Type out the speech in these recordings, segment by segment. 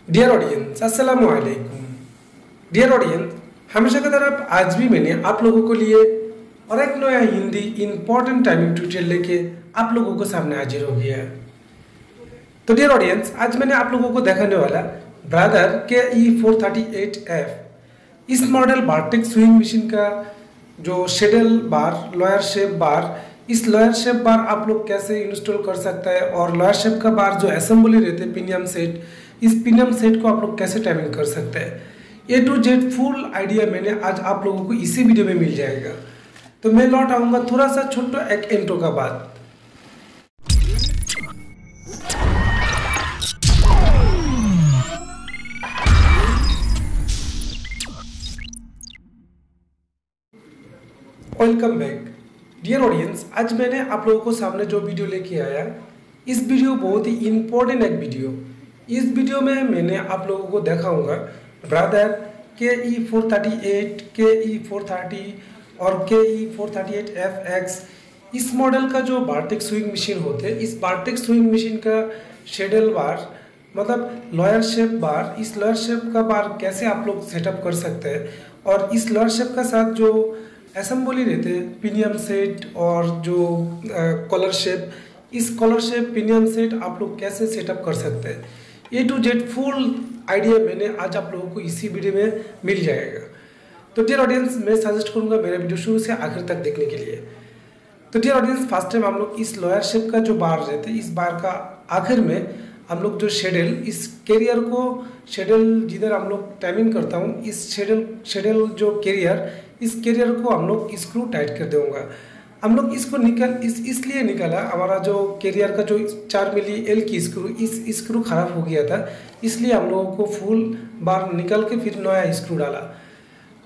Dear audience अस्सलाम वालेकुम। Dear audience, हमेशा की तरह आज भी मैंने आप लोगों को लिए और एक नया हिंदी इम्पोर्टेंट टाइमिंग ट्यूटोरियल लेके आप लोगों को सामने हाजिर हो गया है। तो डियर ऑडियंस, आज मैंने आप लोगों को दिखाने वाला ब्रदर KE438F इस मॉडल बार्टिक स्विंग मशीन का जो शेडल बार, लोअर शेप बार, इस लोअर शेप बार आप लोग कैसे इंस्टॉल कर सकता है और लोअर शेप का बार जो असेंबली रहते हैं पिनियम सेट, इस पिनियम सेट को आप लोग कैसे टाइमिंग कर सकते हैं, A to Z full idea मैंने आज आप लोगों को इसी वीडियो में मिल जाएगा। तो मैं लौट आऊँगा थोड़ा सा छोटा एक इंट्रो का बाद। Welcome back dear audience. आज मैंने आप लोगों को सामने जो वीडियो लेके आया, इस वीडियो बहुत ही इम्पोर्टेंट एक वीडियो। इस वीडियो में मैंने आप लोगों को दिखाऊंगा ब्रदर KE438, KE430 और KE438FX इस मॉडल का जो बार्टिक स्विंग मशीन होते हैं, इस बार्टिक स्विंग मशीन का शेडल बार मतलब लोअर शेप बार, इस लोअर शेप का बार कैसे आप लोग सेटअप कर सकते हैं और इस लोअर शेप का साथ जो असेंबली रहते हैं पिनियम सेट और जो कॉलर शेप, इस कॉलर शेप पिनियम सेट आप लोग कैसे सेटअप कर सकते हैं, A to Z full idea मैंने आज आप लोगों को इसी वीडियो में मिल जाएगा। तो डियर ऑडियंस, मैं सजेस्ट करूंगा मेरा वीडियो शुरू से आखिर तक देखने के लिए। तो डियर ऑडियंस, फर्स्ट टाइम हम लोग इस लोअर शेप का जो बार रहते हैं, इस बार का आखिर में हम लोग जो शेडल, इस कैरियर को शेडल जिधर हम लोग टाइमिंग करता हूँ, इस शेडल जो कैरियर, इस कैरियर को हम लोग स्क्रू टाइट कर देंगे। हम लोग इसको इसलिए निकाला, हमारा जो कैरियर का जो 4 मिली एल की स्क्रू, इस स्क्रू खराब हो गया था, इसलिए हम लोगों को फुल बार निकल के फिर नया स्क्रू डाला।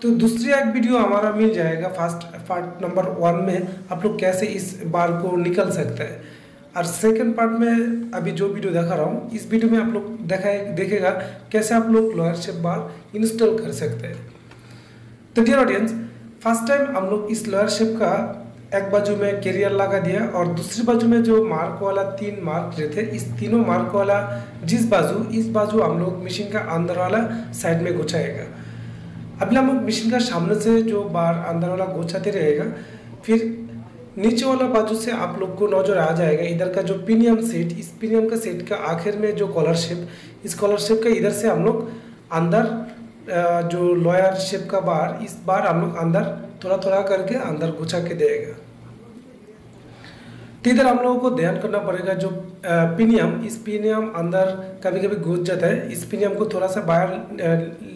तो दूसरी एक वीडियो हमारा मिल जाएगा फर्स्ट पार्ट नंबर 1 में आप लोग कैसे इस बार को निकल सकते हैं, और सेकंड पार्ट में अभी जो वीडियो दिखा रहा हूँ, इस वीडियो में आप लोग देखेगा कैसे आप लोग लोअर शेप बार इंस्टॉल कर सकते हैं। तो डियर ऑडियंस, फर्स्ट टाइम हम लोग इस लोअर शेप का एक बाजू में कैरियर लगा दिया और दूसरी बाजू में जो मार्क वाला 3 मार्क रहते, इस तीनों मार्क वाला इस बाजू हम लोग मशीन का अंदर वाला साइड में घुसाएगा। अभी हम लोग मशीन का सामने से जो बार अंदर वाला घुसाते रहेगा, फिर नीचे वाला बाजू से आप लोग को नजर आ जाएगा इधर का जो पिनियम सेट, इस पिनियम का सेट का आखिर में जो कॉलर शेप, इस कॉलर शेप का इधर से हम लोग अंदर जो लोअर शेप का बार, इस बार हम लोग अंदर थोड़ा थोड़ा करके अंदर घुसा के देगा। तो इधर हम लोगों को ध्यान करना पड़ेगा जो पिनियम, इस पिनियम अंदर कभी कभी घुस जाता है, इस पिनियम को थोड़ा सा बाहर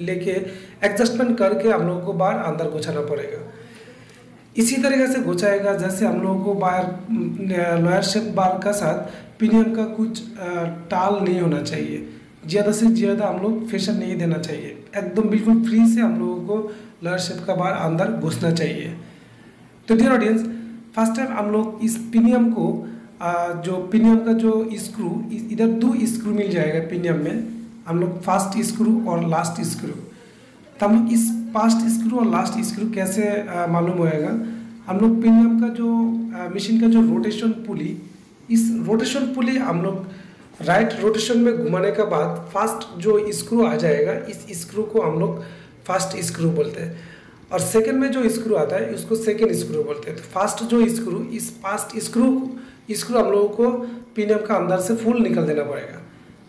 लेके एडजस्टमेंट करके हम लोगों को बाहर अंदर घुसाना पड़ेगा। इसी तरीके से घुसाएगा जैसे हम लोगों को बाहर लोअर शेप बार का साथ पिनियम का कुछ टाल नहीं होना चाहिए, ज़्यादा से ज़्यादा हम लोग प्रेशर नहीं देना चाहिए, एकदम बिल्कुल फ्री से हम लोगों को लोअर शेप का बार अंदर घुसना चाहिए। तो डियर ऑडियंस, फर्स्ट टाइम हम लोग इस पिनियम को जो पिनियम का जो स्क्रू, इधर 2 स्क्रू मिल जाएगा पिनियम में, हम लोग फर्स्ट स्क्रू और लास्ट स्क्रू। तो हम लोग इस फर्स्ट स्क्रू और लास्ट स्क्रू कैसे मालूम होएगा, हम लोग पिनियम का जो मशीन का जो रोटेशन पुली, इस रोटेशन पुली हम लोग राइट रोटेशन में घुमाने के बाद फर्स्ट जो स्क्रू आ जाएगा, इस स्क्रू को हम लोग फर्स्ट स्क्रू बोलते हैं, और सेकंड में जो स्क्रू आता है उसको सेकंड स्क्रू बोलते हैं। तो फर्स्ट जो स्क्रू, इस फर्स्ट स्क्रू हम लोगों को पिनियम का अंदर से फुल निकल देना पड़ेगा।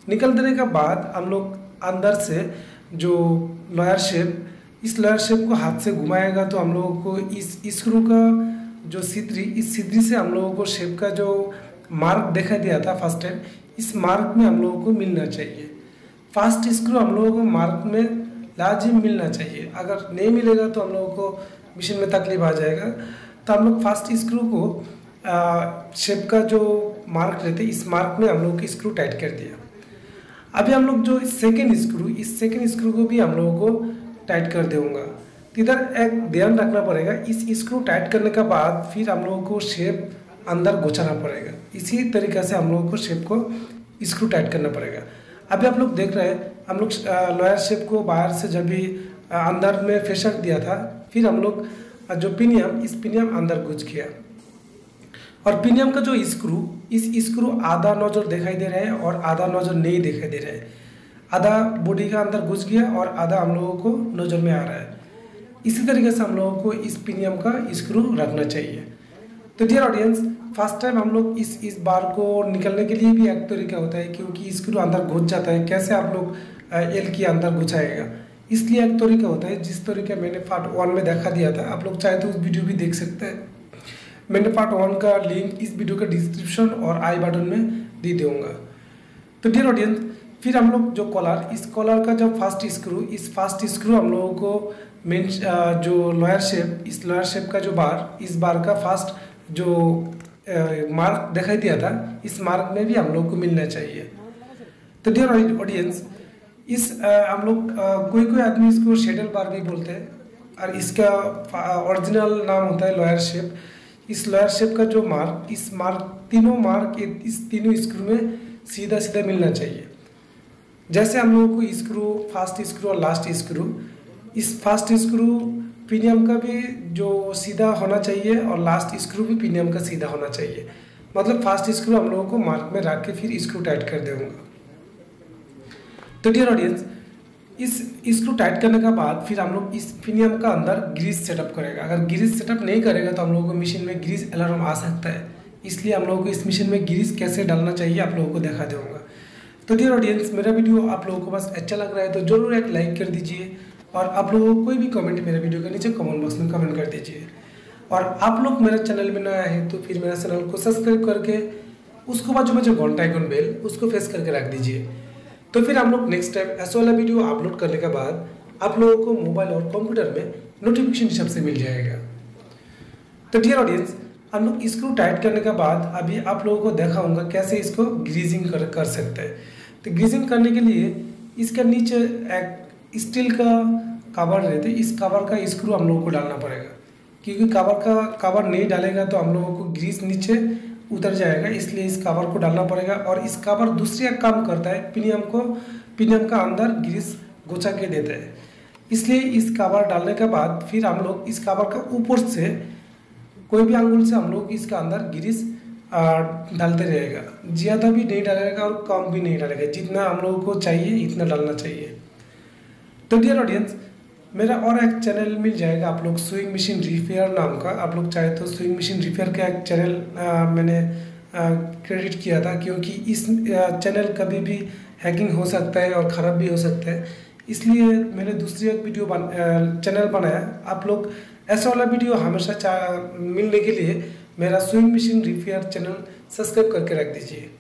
निकल देने के बाद हम लोग अंदर से जो लोअर शेप, इस लोअर शेप को हाथ से घुमाएगा तो हम लोगों को इस स्क्रू का जो सिद्री, इस सिद्री से हम लोगों को शेप का जो मार्क देखा दिया था फर्स्ट टाइम, इस मार्क में हम लोगों को मिलना चाहिए। फर्स्ट स्क्रू हम लोगों को मार्क में लाजिम मिलना चाहिए, अगर नहीं मिलेगा तो हम लोगों को मशीन में तकलीफ आ जाएगा। तो हम लोग फर्स्ट स्क्रू को शेप का जो मार्क रहते, इस मार्क में हम लोग की स्क्रू टाइट कर दिया। अभी हम लोग जो सेकेंड स्क्रू, इस सेकेंड स्क्रू को भी हम लोगों को टाइट कर दूंगा। इधर एक ध्यान रखना पड़ेगा, इस स्क्रू टाइट करने के बाद फिर हम लोगों को शेप अंदर घुसाना पड़ेगा। इसी तरीके से हम लोगों को शेप को स्क्रू टाइट करना पड़ेगा। अभी आप लोग देख रहे हैं, हम लोग लोअर शेप को बाहर से जब भी अंदर में प्रेशर दिया था, फिर हम लोग जो पिनियम, इस पिनियम अंदर घुस गया और पिनियम का जो स्क्रू, इस स्क्रू आधा नोजल दिखाई दे रहा है और आधा नोजल नहीं दिखाई दे रहा है। आधा बॉडी का अंदर घुस गया और आधा हम लोगों को नोजल में आ रहा है। इसी तरीके से हम लोगों को इस पिनियम का स्क्रू रखना चाहिए। तो डियर ऑडियंस, फर्स्ट टाइम हम लोग इस बार को निकलने के लिए भी एक तरीका होता है, क्योंकि स्क्रू अंदर घुस जाता है। कैसे आप लोग एल के अंदर घुसाएगा, इसलिए एक तरीका होता है। जिस तरीके मैंने पार्ट 1 में दिखा दिया था, आप लोग चाहे तो उस वीडियो भी देख सकते हैं। मैंने पार्ट 1 का लिंक इस वीडियो का डिस्क्रिप्शन और आई बटन में दे दूँगा। तो डियर ऑडियंस, फिर हम लोग जो कॉलर, इस कॉलर का जो फर्स्ट स्क्रू हम लोगों को मेन जो लोअर शेप, इस लोअर शेप का जो बार, इस बार का फर्स्ट जो मार्क दिखाई दिया था, इस मार्क में भी हम लोग को मिलना चाहिए। तो डियर ऑडियंस, इस हम लोग कोई आदमी इसको शेडल बार भी बोलते हैं, और इसका ओरिजिनल नाम होता है लोअर शेप। इस लोअर शेप का जो मार्क, इस तीनों मार्क इस तीनों स्क्रू में सीधा सीधा मिलना चाहिए। जैसे हम लोगों को स्क्रू, फर्स्ट स्क्रू और लास्ट स्क्रू, इस फर्स्ट स्क्रू पिनियम का भी जो सीधा होना चाहिए और लास्ट स्क्रू भी पिनियम का सीधा होना चाहिए। मतलब फर्स्ट स्क्रू हम लोगों को मार्क में रख के फिर स्क्रू टाइट कर दूंगा। तो डियर ऑडियंस, इस स्क्रू टाइट करने के बाद फिर हम लोग इस पिनियम का अंदर ग्रीस सेटअप करेगा। अगर ग्रीस सेटअप नहीं करेगा तो हम लोगों को मशीन में ग्रीस अलार्म आ सकता है। इसलिए हम लोगों को इस मशीन में ग्रीस कैसे डालना चाहिए आप लोगों को दिखा दूंगा। तो डियर ऑडियंस, मेरा वीडियो आप लोगों को बस अच्छा लग रहा है तो जरूर एक लाइक कर दीजिए, और आप लोगों को कोई भी कमेंट मेरे वीडियो के नीचे कमेंट बॉक्स में कमेंट कर दीजिए। और आप लोग मेरे चैनल में नया है तो फिर मेरा चैनल को सब्सक्राइब करके उसको बाजू में जो घंटा आइकन बेल, उसको प्रेस करके रख दीजिए। तो फिर हम लोग नेक्स्ट टाइम ऐसा वाला वीडियो अपलोड करने के बाद आप लोगों को मोबाइल और कंप्यूटर में नोटिफिकेशन हिसाब से मिल जाएगा। तो डियर ऑडियंस, हम लोग स्क्रू टाइट करने के बाद अभी आप लोगों को दिखाऊंगा कैसे इसको ग्रीजिंग कर सकते हैं। तो ग्रीजिंग करने के लिए इसके नीचे एक स्टील का कवर रहते, इस कवर का स्क्रू हम लोगों को डालना पड़ेगा, क्योंकि कवर नहीं डालेगा तो हम लोगों को ग्रीस नीचे उतर जाएगा। इसलिए इस कवर को डालना पड़ेगा। और इस कवर दूसरी एक काम करता है, पिनियम का अंदर ग्रीस घुसा के देता है। इसलिए इस कवर डालने के बाद फिर हम लोग इस कवर का ऊपर से कोई भी अंगुल से हम लोग इसका अंदर ग्रीस डालते रहेगा। ज़्यादा भी नहीं डालेगा और कम भी नहीं डालेगा, जितना हम लोगों को चाहिए इतना डालना चाहिए। तो डियर ऑडियंस, मेरा और एक चैनल मिल जाएगा आप लोग, स्विंग मशीन रिपेयर नाम का। आप लोग चाहे तो स्विंग मशीन रिपेयर का एक चैनल मैंने क्रेडिट किया था, क्योंकि इस चैनल कभी भी हैकिंग हो सकता है और ख़राब भी हो सकता है। इसलिए मैंने दूसरी एक वीडियो चैनल बनाया। आप लोग ऐसा वाला वीडियो हमेशा मिलने के लिए मेरा swing machine repair channel subscribe करके रख दीजिए।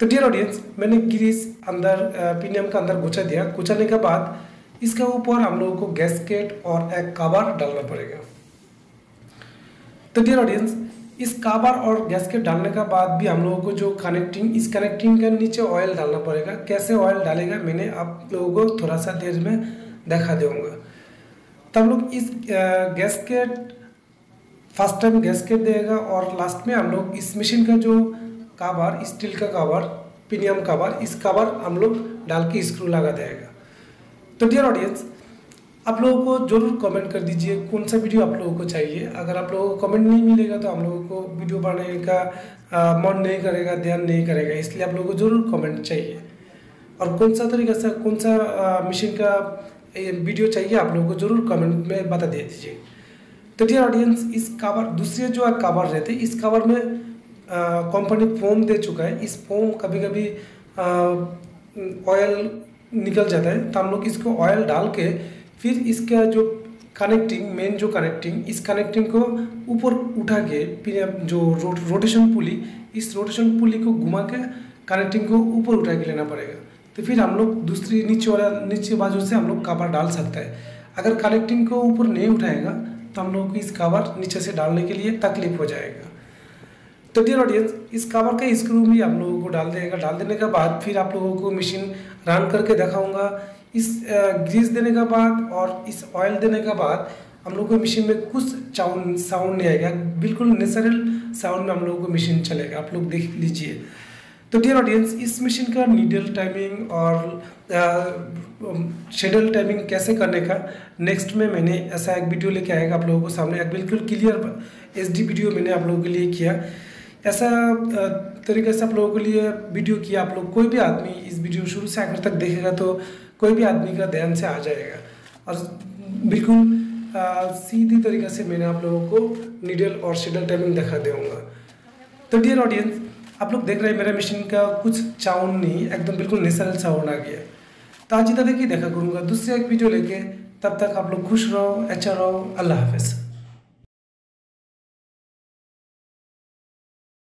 तो डियर ऑडियंस, मैंने ग्रीस अंदर पिनियम का अंदर घुसा दिया। घुसाने के बाद इसके ऊपर हम लोगों को गैस्केट और एक कवर डालना पड़ेगा। तो डियर ऑडियंस, इस कवर और गैस्केट डालने के बाद भी हम लोगों को जो इस कनेक्टिंग के नीचे ऑयल डालना पड़ेगा। कैसे ऑयल डालेगा मैंने आप लोगों को थोड़ा सा देर में दिखा दूंगा। तो हम लोग इस गैस्केट फर्स्ट टाइम गैस्केट देगा, और लास्ट में हम लोग इस मशीन का जो कवर, स्टील का कवर, पिनियम कवर, इस कवर हम लोग डाल के स्क्रू लगा देगा। तो डियर ऑडियंस, आप लोगों को जरूर कमेंट कर दीजिए कौन सा वीडियो आप लोगों को चाहिए। अगर आप लोगों को कमेंट नहीं मिलेगा तो हम लोगों को वीडियो बनाने का मन नहीं करेगा, ध्यान नहीं करेगा। इसलिए आप लोगों को जरूर कमेंट चाहिए, और कौन सा तरीका से कौन सा मशीन का वीडियो चाहिए आप लोगों को जरूर कमेंट में बता दीजिए। तो डियर ऑडियंस, इस कवर, दूसरे जो कवर रहते हैं, इस कवर में कंपनी फोम दे चुका है। इस फोम कभी कभी ऑयल निकल जाता है, तो हम लोग इसको ऑयल डाल के फिर इसका जो कनेक्टिंग, मेन जो कनेक्टिंग, इस कनेक्टिंग को ऊपर उठा के जो रोटेशन पुली, इस रोटेशन पुली को घुमा के कनेक्टिंग को ऊपर उठा के लेना पड़ेगा। तो फिर हम लोग दूसरी नीचे बाजू से हम लोग कवर डाल सकते हैं। अगर कनेक्टिंग को ऊपर नहीं उठाएगा तो हम लोग को इस कवर नीचे से डालने के लिए तकलीफ हो जाएगा। तो डियर ऑडियंस, इस कवर का स्क्रू भी हम लोगों को डाल देगा। डाल देने के बाद फिर आप लोगों को मशीन रन करके दिखाऊंगा। इस ग्रीस देने के बाद और इस ऑयल देने के बाद हम लोग को मशीन में कुछ साउंड नहीं आएगा, बिल्कुल नेचुरल साउंड में हम लोगों को मशीन चलेगा। आप लोग देख लीजिए। तो डियर ऑडियंस, इस मशीन का नीडल टाइमिंग और शेडल टाइमिंग कैसे करने का नेक्स्ट में मैंने ऐसा एक वीडियो लेके आएगा आप लोगों को सामने। एक बिल्कुल क्लियर HD वीडियो मैंने आप लोगों के लिए किया। ऐसा तरीके से आप लोगों के लिए वीडियो किया। आप लोग कोई भी आदमी इस वीडियो शुरू से आखिर तक देखेगा तो कोई भी आदमी का ध्यान से आ जाएगा। और बिल्कुल सीधी तरीके से मैंने आप लोगों को नीडल और शेडल टाइमिंग दिखा दूँगा। तो डियर ऑडियंस, आप लोग देख रहे हैं मेरा मशीन का कुछ साउंड नहीं, एकदम बिल्कुल नेचुरल साउंड आ गया। तो आज इतना देखिए देखा करूँगा दूसरे एक वीडियो लेके। तब तक आप लोग खुश रहो, अच्छा रहो। अल्लाह हाफिज़।